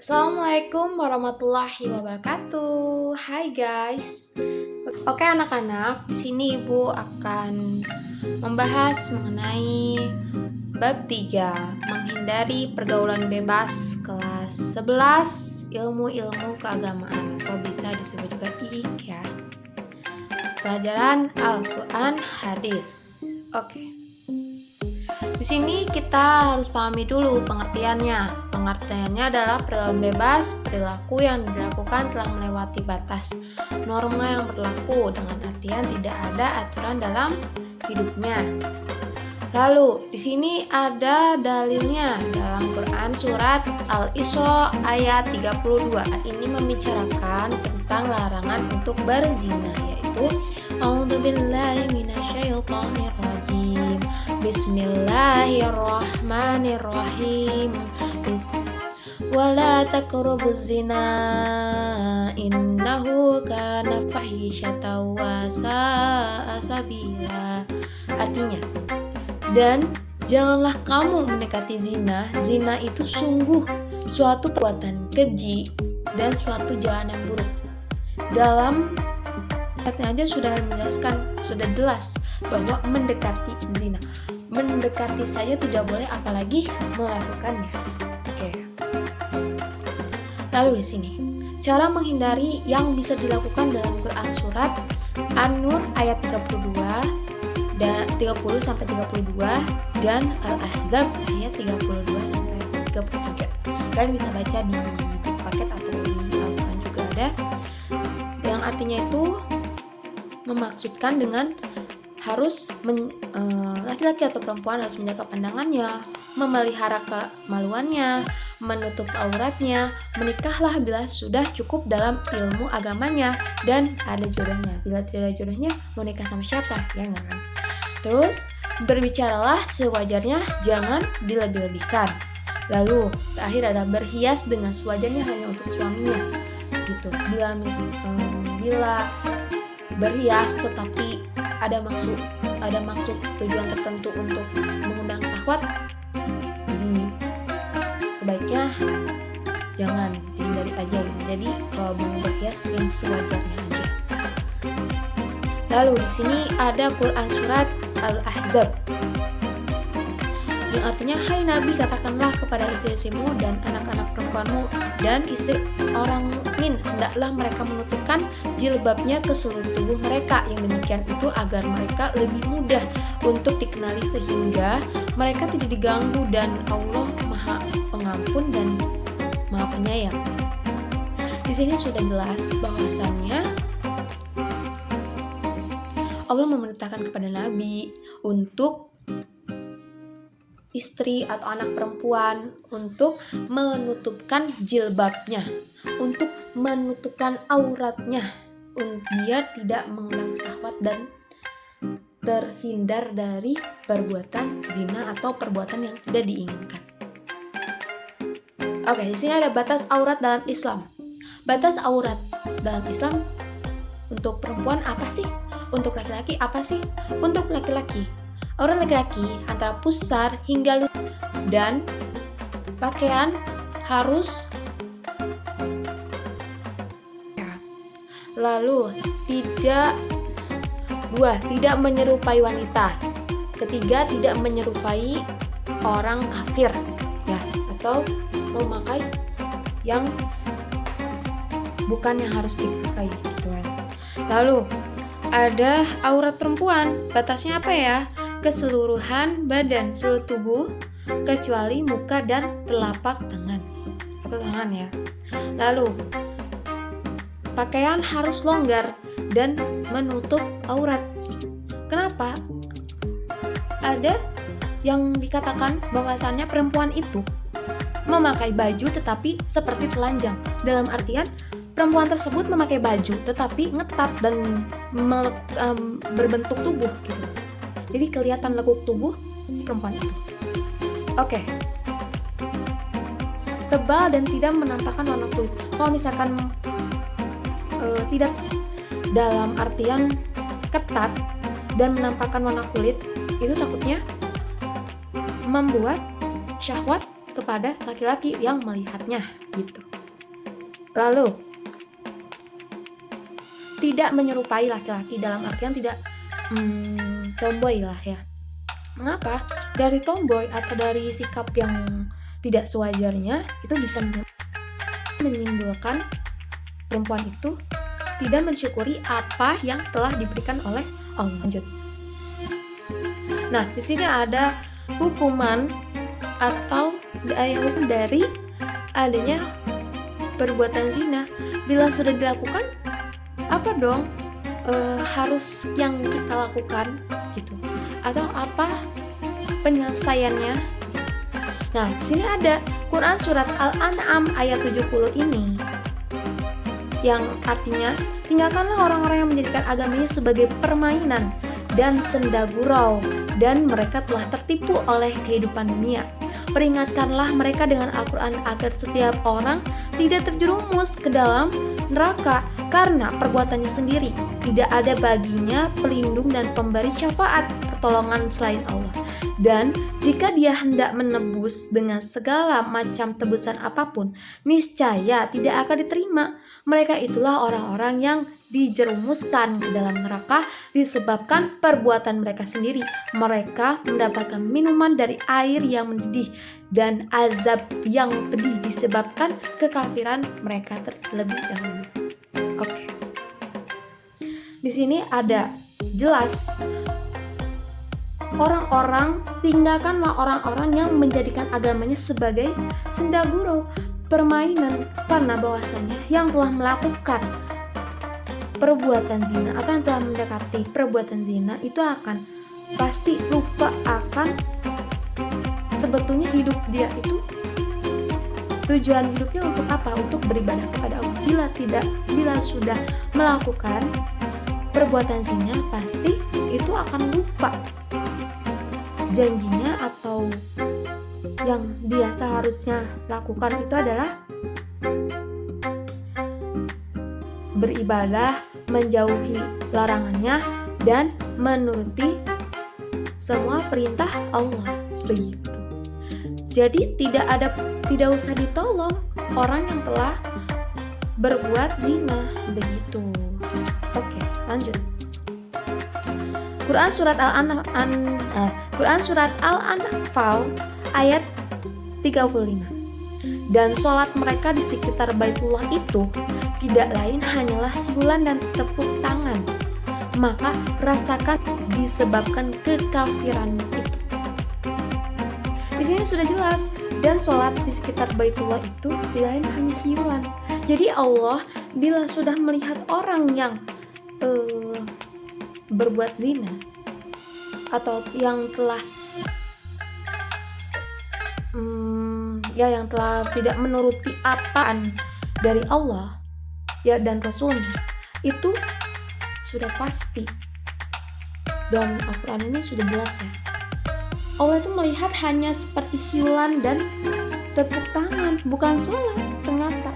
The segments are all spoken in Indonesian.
Assalamualaikum warahmatullahi wabarakatuh. Hai guys. Oke anak-anak, di sini Ibu akan membahas mengenai bab 3, menghindari pergaulan bebas, kelas 11, ilmu-ilmu keagamaan atau bisa disebut juga IIK ya. Pelajaran Al-Qur'an hadis. Oke. Di sini kita harus pahami dulu pengertiannya. Pengertiannya adalah pergaulan bebas, perilaku yang dilakukan telah melewati batas norma yang berlaku dengan artian tidak ada aturan dalam hidupnya. Lalu, di sini ada dalilnya dalam Quran surat Al-Isra ayat 32. Ini membicarakan tentang larangan untuk berzina, yaitu A'udzubillahi minasyaitonir rajim. Bismillahirrahmanirrahim. Wala taqrabuz zina innahu kana fahisyatan wa sa'a sabila. Artinya, dan janganlah kamu mendekati zina. Zina itu sungguh suatu perbuatan keji dan suatu jalan yang buruk. Dalam ayatnya aja sudah menjelaskan, sudah jelas bahwa mendekati zina. Mendekati saja tidak boleh, apalagi melakukannya. Oke. Lalu di sini, cara menghindari yang bisa dilakukan dalam Quran surat An-Nur ayat 32 dan 30 sampai 32 dan Al-Ahzab ayat 32 sampai 33. Kalian bisa baca di paket atau di Al-Quran juga ada. Yang artinya itu memaksudkan dengan harus laki-laki atau perempuan harus menjaga pandangannya, memelihara kemaluannya, menutup auratnya, menikahlah bila sudah cukup dalam ilmu agamanya dan ada jodohnya. Bila tidak ada jodohnya, mau nikah sama siapa? Ya enggak kan? Terus, berbicaralah sewajarnya, jangan dilebih-lebihkan. Lalu, terakhir ada berhias dengan sewajarnya hanya untuk suaminya. Gitu. Bila berhias tetapi ada maksud tujuan tertentu untuk mengundang syahwat, sebaiknya jangan, hindari aja gitu. Jadi kalau mau berhias yang sewajarnya aja. Lalu di sini ada Quran surat Al-Ahzab yang artinya, hai Nabi, katakanlah kepada istri-istrimu dan anak-anak perempuanmu dan istri orang mukmin, hendaklah mereka menutupkan jilbabnya ke seluruh tubuh mereka. Yang demikian itu agar mereka lebih mudah untuk dikenali sehingga mereka tidak diganggu, dan Allah Maha Pengampun dan Maha Penyayang. Di sini sudah jelas bahwasannya Allah memerintahkan kepada Nabi untuk istri atau anak perempuan untuk menutupkan jilbabnya, untuk menutupkan auratnya, biar tidak mengundang syahwat dan terhindar dari perbuatan zina atau perbuatan yang tidak diinginkan. Oke, di sini ada batas aurat dalam Islam. Batas aurat dalam Islam untuk perempuan apa sih? Untuk laki-laki apa sih? Untuk laki-laki, aurat laki-laki antara pusar hingga lutut, dan pakaian harus lalu tidak menyerupai wanita. Ketiga, tidak menyerupai orang kafir ya, atau memakai yang bukan yang harus dipakai gitu kan. Lalu ada aurat perempuan, batasnya apa ya? Keseluruhan badan, seluruh tubuh kecuali muka dan telapak tangan atau tangan ya. Lalu pakaian harus longgar dan menutup aurat. Kenapa? Ada yang dikatakan bahwasannya perempuan itu memakai baju tetapi seperti telanjang. Dalam artian perempuan tersebut memakai baju tetapi ngetat dan berbentuk tubuh gitu. Jadi kelihatan lekuk tubuh si perempuan itu. Oke. Tebal dan tidak menampakkan warna kulit. Kalau misalkan tidak dalam artian ketat dan menampakkan warna kulit, itu takutnya membuat syahwat kepada laki-laki yang melihatnya gitu. Lalu tidak menyerupai laki-laki dalam artian tidak tomboy lah ya. Mengapa? Dari tomboy atau dari sikap yang tidak sewajarnya itu bisa menimbulkan perempuan itu tidak mensyukuri apa yang telah diberikan oleh Allah. Lanjut. Nah, di sini ada hukuman atau hukum dari adanya perbuatan zina. Bila sudah dilakukan, apa dong harus yang kita lakukan gitu? Atau apa penyelesaiannya? Nah, di sini ada Quran surat Al-An'am ayat 70 ini yang artinya, tinggalkanlah orang-orang yang menjadikan agamanya sebagai permainan dan senda gurau, dan mereka telah tertipu oleh kehidupan dunia. Peringatkanlah mereka dengan Al-Quran agar setiap orang tidak terjerumus ke dalam neraka karena perbuatannya sendiri. Tidak ada baginya pelindung dan pemberi syafaat pertolongan selain Allah. Dan jika dia hendak menebus dengan segala macam tebusan apapun, niscaya tidak akan diterima. Mereka itulah orang-orang yang dijerumuskan ke dalam neraka disebabkan perbuatan mereka sendiri. Mereka mendapatkan minuman dari air yang mendidih dan azab yang pedih disebabkan kekafiran mereka terlebih dahulu. Oke. Di sini ada jelas tinggalkanlah orang-orang yang menjadikan agamanya sebagai senda gurau, permainan, karena bahwasanya yang telah melakukan perbuatan zina atau yang telah mendekati perbuatan zina itu akan pasti lupa akan sebetulnya hidup dia itu tujuan hidupnya untuk apa? Untuk beribadah kepada Allah. Bila sudah melakukan perbuatan zina, pasti itu akan lupa janjinya atau yang dia seharusnya lakukan itu adalah beribadah, menjauhi larangannya, dan menuruti semua perintah Allah. Begitu. Jadi tidak usah ditolong orang yang telah berbuat zina. Begitu. Oke, lanjut. Quran surat Al-Anfal ayat 35. Dan sholat mereka di sekitar Baitullah itu tidak lain hanyalah siulan dan tepuk tangan. Maka rasakan disebabkan kekafiran itu. Di sini sudah jelas, dan sholat di sekitar Baitullah itu tidak lain hanya siulan. Jadi Allah bila sudah melihat orang yang berbuat zina atau yang telah yang telah tidak menuruti apaan dari Allah ya dan Rasulnya, itu sudah pasti dalam Al-Quran ini sudah jelas ya. Allah itu melihat hanya seperti siulan dan tepuk tangan, bukan sholat. Ternyata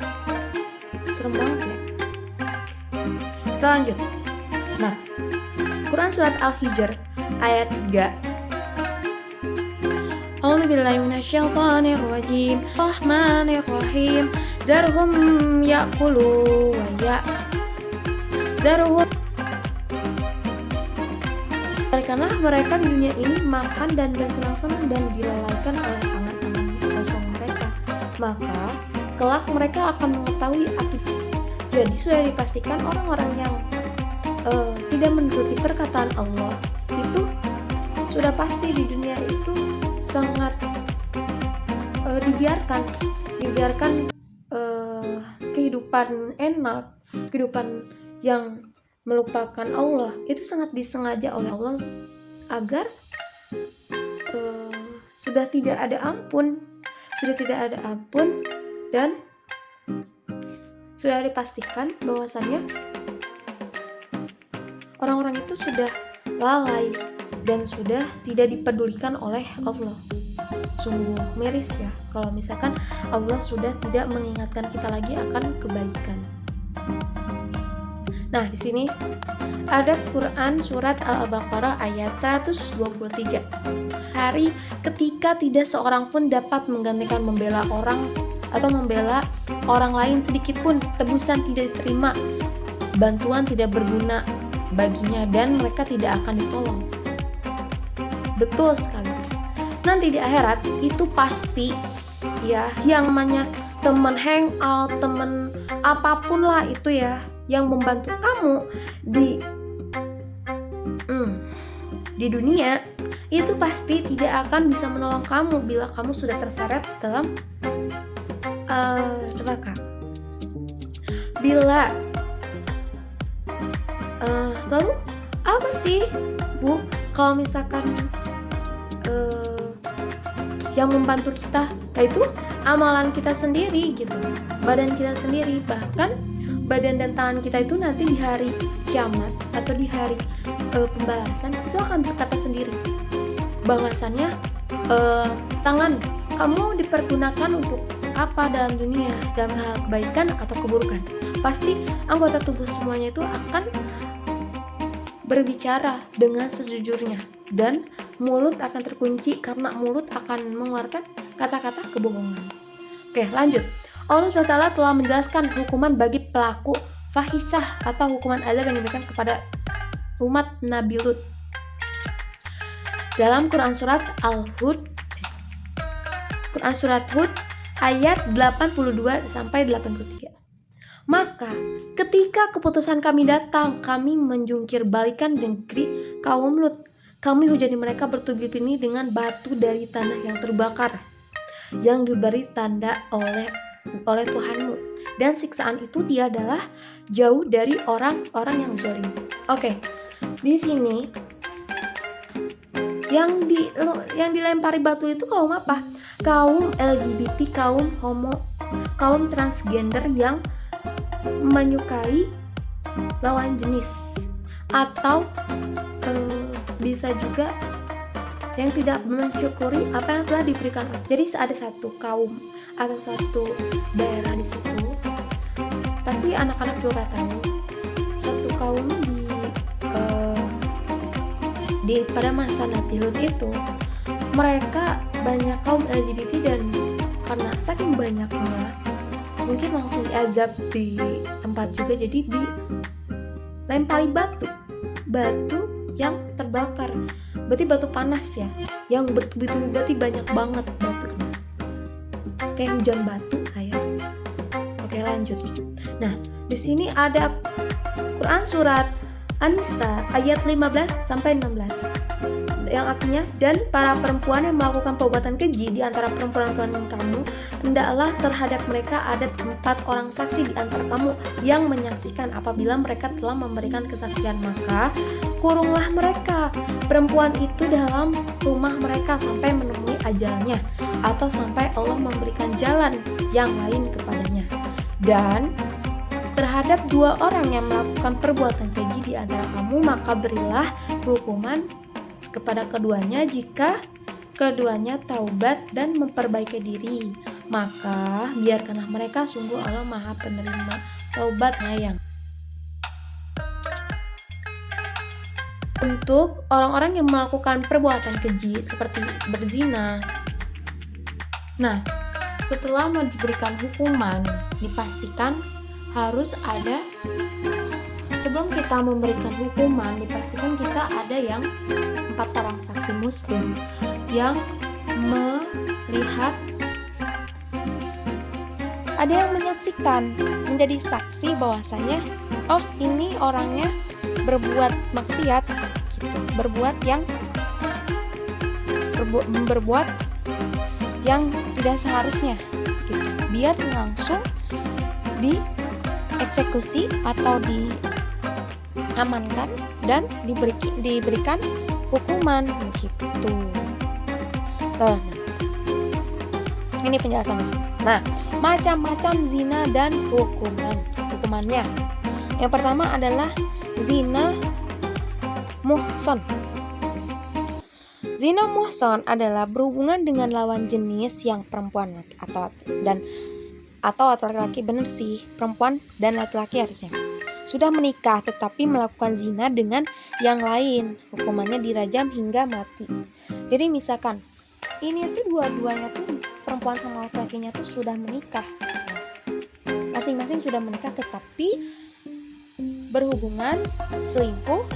serem banget ya. Kita lanjut. Nah, Quran surat Al-Hijr ayat 3. A'udzubillahi minasyaitonir rajim. Rahmanirrahim. Zarhum ya'kulu wa zarhum. Biarkanlah mereka di dunia ini makan dan bersenang-senang dan dilalaikan oleh angan-angan kosong mereka. Maka kelak mereka akan mengetahui akibat. Jadi sudah dipastikan orang-orang yang tidak menuruti perkataan Allah itu sudah pasti di dunia itu sangat dibiarkan kehidupan enak, kehidupan yang melupakan Allah itu sangat disengaja oleh Allah agar sudah tidak ada ampun dan sudah dipastikan bahwasanya orang-orang itu sudah lalai dan sudah tidak dipedulikan oleh Allah. Sungguh miris ya kalau misalkan Allah sudah tidak mengingatkan kita lagi akan kebaikan. Nah, di sini ada Quran surat Al-Baqarah ayat 123. Hari ketika tidak seorang pun dapat menggantikan membela orang atau membela orang lain sedikit pun, tebusan tidak diterima, bantuan tidak berguna baginya, dan mereka tidak akan ditolong. Betul sekali. Nanti di akhirat itu pasti ya, yang namanya teman hangout, teman apapun lah itu ya, yang membantu kamu di dunia itu pasti tidak akan bisa menolong kamu bila kamu sudah terseret dalam neraka. Bila lalu apa sih Bu kalau misalkan yang membantu kita, yaitu amalan kita sendiri gitu, badan kita sendiri. Bahkan badan dan tangan kita itu nanti di hari kiamat atau di hari pembalasan itu akan berkata sendiri bahwasannya tangan kamu dipergunakan untuk apa dalam dunia, dalam hal kebaikan atau keburukan. Pasti anggota tubuh semuanya itu akan berbicara dengan sejujurnya, dan mulut akan terkunci karena mulut akan mengeluarkan kata-kata kebohongan. Oke, lanjut. Allah SWT telah menjelaskan hukuman bagi pelaku fahisyah atau hukuman azab yang diberikan kepada umat Nabi Lut dalam Quran surat Al-Hud, Quran surat Hud ayat 82 sampai 83. Maka ketika keputusan kami datang, kami menjungkir balikan negeri kaum Lut. Kami hujani mereka bertubi-tubi dengan batu dari tanah yang terbakar, yang diberi tanda oleh Tuhanmu, dan siksaan itu dia adalah jauh dari orang-orang yang zalim. Oke, di sini yang dilempari batu itu kaum apa? Kaum LGBT, kaum homo, kaum transgender yang menyukai lawan jenis, atau bisa juga yang tidak mensyukuri apa yang telah diberikan. Jadi ada satu kaum atau satu daerah di situ, pasti anak-anak juga tahu, satu kaum di pada masa Nabi Lut itu mereka banyak kaum LGBT, dan karena saking banyaknya mungkin langsung diazab di tempat juga, jadi dilempari batu yang terbakar, berarti batu panas ya, yang bertubi-tubi, berarti banyak banget batunya, kayak hujan batu kayak. Oke, lanjut. Nah, di sini ada Quran surat An-Nisa ayat 15 sampai 16 yang artinya, dan para perempuan yang melakukan perbuatan keji di antara perempuan-perempuan kamu, hendaklah terhadap mereka ada 4 orang saksi di antara kamu yang menyaksikan. Apabila mereka telah memberikan kesaksian, maka kurunglah mereka perempuan itu dalam rumah mereka sampai menemui ajalnya, atau sampai Allah memberikan jalan yang lain kepadanya. Dan terhadap 2 orang yang melakukan perbuatan keji di antara kamu, maka berilah hukuman kepada keduanya jika keduanya taubat dan memperbaiki diri, maka biarkanlah mereka, sungguh Allah Maha Penerima taubat Nyayang. Untuk orang-orang yang melakukan perbuatan keji seperti berzina, nah setelah diberikan hukuman, dipastikan harus ada, sebelum kita memberikan hukuman, dipastikan kita ada yang 4 orang saksi muslim yang melihat, ada yang menyaksikan, menjadi saksi bahwasanya oh ini orangnya berbuat maksiat gitu, berbuat yang tidak seharusnya gitu, biar langsung dieksekusi atau diamankan dan diberikan hukuman begitu. Nah, ini penjelasan di sini. Nah, macam-macam zina dan hukumannya. Yang pertama adalah zina muhson. Zina muhson adalah berhubungan dengan lawan jenis yang perempuan atau laki-laki, benar sih, perempuan dan laki-laki harusnya. sudah menikah tetapi melakukan zina dengan yang lain, hukumannya dirajam hingga mati. Jadi misalkan ini tuh dua-duanya tuh perempuan sama laki-lakinya tuh sudah menikah, masing-masing sudah menikah tetapi berhubungan selingkuh,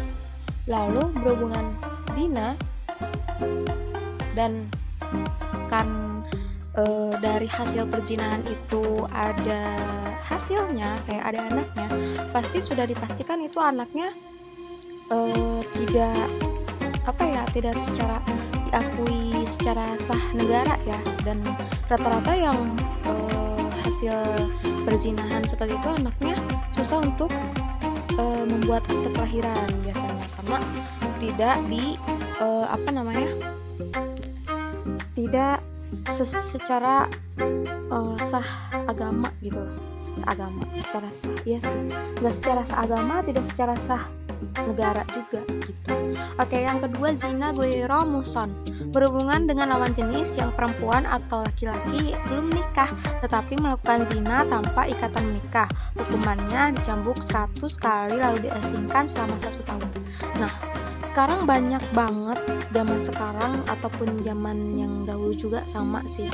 lalu berhubungan zina, dan kan dari hasil perzinahan itu ada hasilnya, kayak ada anaknya, pasti sudah dipastikan itu anaknya tidak secara diakui secara sah negara ya. Dan rata-rata yang hasil perzinahan seperti itu anaknya susah untuk membuat akte kelahiran biasanya, karena tidak tidak secara sah agama gitu loh, seagama secara sah, ya sih, nggak secara seagama, tidak secara sah negara juga gitu. Oke, yang kedua zina goiro muson, berhubungan dengan lawan jenis yang perempuan atau laki-laki belum menikah tetapi melakukan zina tanpa ikatan menikah, hukumannya dicambuk 100 kali lalu diasingkan selama 1 tahun. Nah, sekarang banyak banget, zaman sekarang ataupun zaman yang dahulu juga sama sih,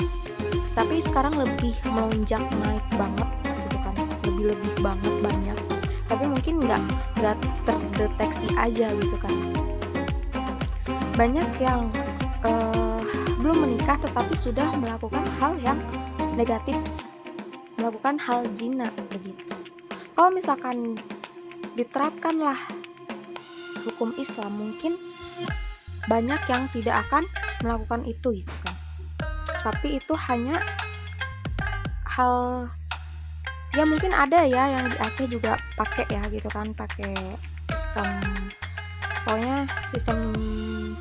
tapi sekarang lebih melonjak naik banget gitu kan, lebih banget banyak, tapi mungkin nggak terdeteksi aja gitu kan. Banyak yang belum menikah tetapi sudah melakukan hal yang negatif, melakukan hal zina begitu. Kalau misalkan diterapkanlah hukum Islam, mungkin banyak yang tidak akan melakukan itu gitu kan. Tapi itu hanya hal ya, mungkin ada ya yang di Aceh juga pakai ya gitu kan, pakai sistem, pokoknya sistem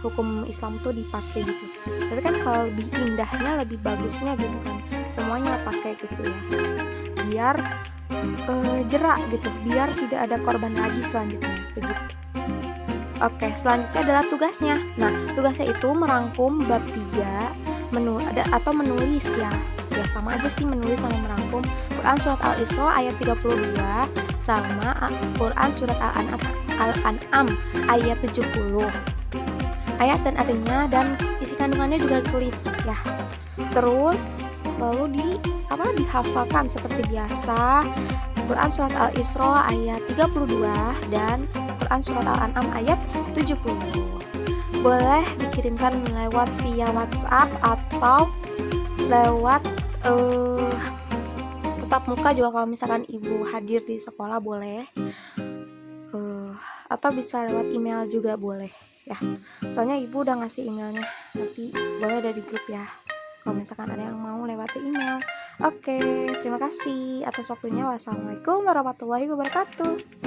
hukum Islam tuh dipakai gitu. Tapi kan kalau lebih indahnya, lebih bagusnya gitu kan, semuanya pakai gitu ya, biar jerak gitu, biar tidak ada korban lagi selanjutnya begitu. Oke, selanjutnya adalah tugasnya. Nah, tugasnya itu merangkum bab 3 atau menulis ya. Ya sama aja sih, menulis sama merangkum Quran surat Al-Isra ayat 32 sama Quran surat Al-An'am ayat 70. Ayat dan artinya dan isi kandungannya juga ditulis ya. Terus lalu dihafalkan seperti biasa Quran surat Al-Isra ayat 32 dan Quran surat Al-An'am ayat 70. Boleh dikirimkan lewat via WhatsApp atau lewat tetap muka juga, kalau misalkan ibu hadir di sekolah boleh, atau bisa lewat email juga boleh ya. Soalnya ibu udah ngasih emailnya, nanti boleh dari grup ya kalau misalkan ada yang mau lewat email. Oke, terima kasih atas waktunya. Wassalamualaikum warahmatullahi wabarakatuh.